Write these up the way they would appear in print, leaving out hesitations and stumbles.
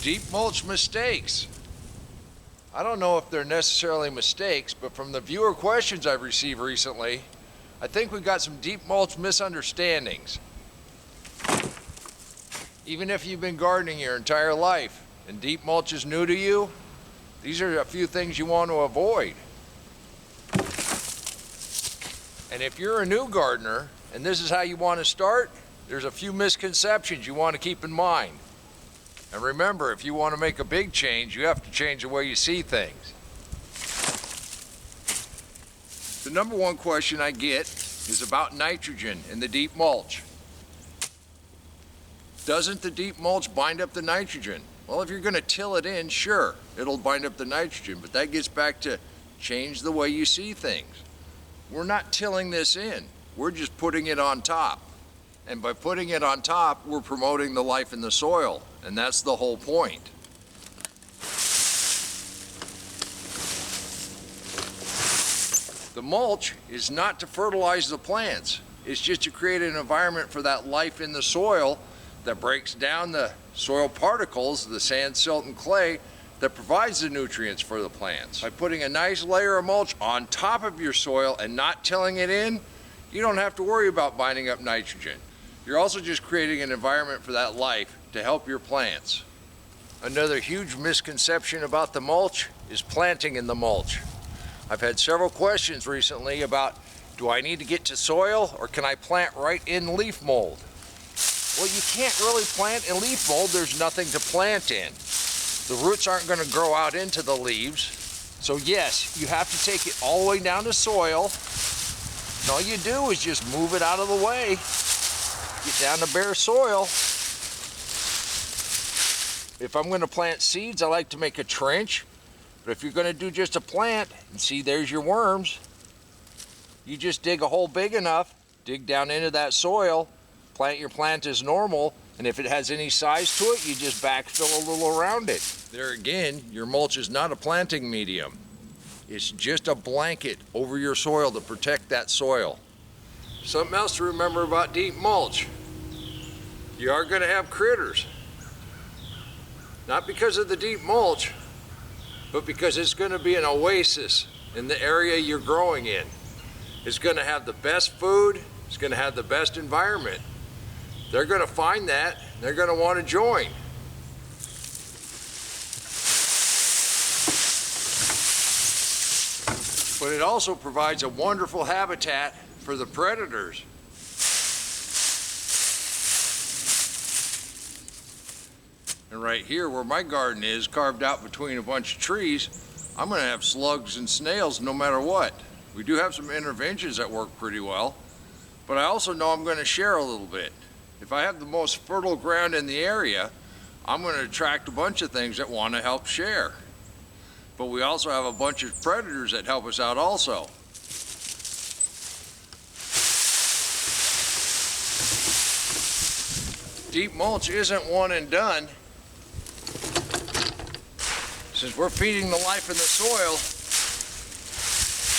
Deep mulch mistakes. I don't know if they're necessarily mistakes, but from the viewer questions I've received recently, I think we've got some deep mulch misunderstandings. Even if you've been gardening your entire life and deep mulch is new to you, these are a few things you want to avoid. And if you're a new gardener and this is how you want to start, there's a few misconceptions you want to keep in mind. And remember, if you want to make a big change, you have to change the way you see things. The number one question I get is about nitrogen in the deep mulch. Doesn't the deep mulch bind up the nitrogen? Well, if you're going to till it in, sure, it'll bind up the nitrogen, but that gets back to change the way you see things. We're not tilling this in, we're just putting it on top. And by putting it on top, we're promoting the life in the soil, and that's the whole point. The mulch is not to fertilize the plants, it's just to create an environment for that life in the soil that breaks down the soil particles, the sand, silt, and clay, that provides the nutrients for the plants. By putting a nice layer of mulch on top of your soil and not tilling it in, you don't have to worry about binding up nitrogen. You're also just creating an environment for that life to help your plants. Another huge misconception about the mulch is planting in the mulch. I've had several questions recently about, do I need to get to soil or can I plant right in leaf mold? Well, you can't really plant in leaf mold. There's nothing to plant in. The roots aren't going to grow out into the leaves. So yes, you have to take it all the way down to soil. And all you do is just move it out of the way. Get down to bare soil. If I'm going to plant seeds, I like to make a trench. But if you're going to do just a plant, and see, there's your worms, you just dig a hole big enough, dig down into that soil, plant your plant as normal, and if it has any size to it, you just backfill a little around it. There again, your mulch is not a planting medium. It's just a blanket over your soil to protect that soil. Something else to remember about deep mulch. You are going to have critters. Not because of the deep mulch, but because it's going to be an oasis in the area you're growing in. It's going to have the best food, it's going to have the best environment. They're going to find that, they're going to want to join. But it also provides a wonderful habitat for the predators. And right here where my garden is, carved out between a bunch of trees, I'm going to have slugs and snails no matter what. We do have some interventions that work pretty well, but I also know I'm going to share a little bit. If I have the most fertile ground in the area, I'm going to attract a bunch of things that want to help share. But we also have a bunch of predators that help us out also. Deep mulch isn't one and done. Since we're feeding the life in the soil,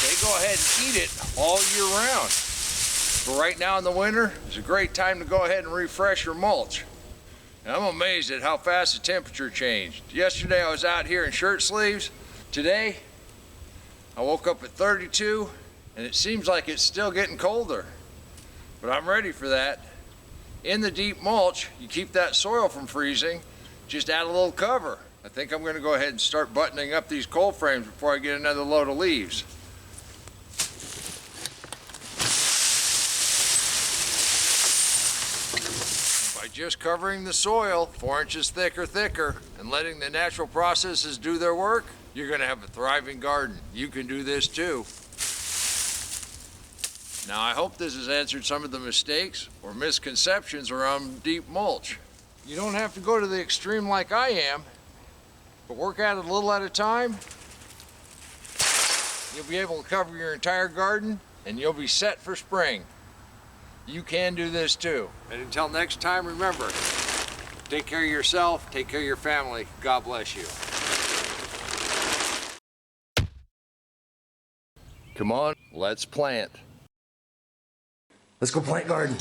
they go ahead and eat it all year round. But right now in the winter, it's a great time to go ahead and refresh your mulch. And I'm amazed at how fast the temperature changed. Yesterday I was out here in shirt sleeves. Today, I woke up at 32, and it seems like it's still getting colder. But I'm ready for that. In the deep mulch, you keep that soil from freezing, just add a little cover. I think I'm going to go ahead and start buttoning up these cold frames before I get another load of leaves. By just covering the soil 4 inches thick or thicker and letting the natural processes do their work, you're going to have a thriving garden. You can do this too. Now I hope this has answered some of the mistakes or misconceptions around deep mulch. You don't have to go to the extreme like I am, but work at it a little at a time. You'll be able to cover your entire garden and you'll be set for spring. You can do this too. And until next time, remember, take care of yourself, take care of your family. God bless you. Come on, let's plant. Let's go plant garden.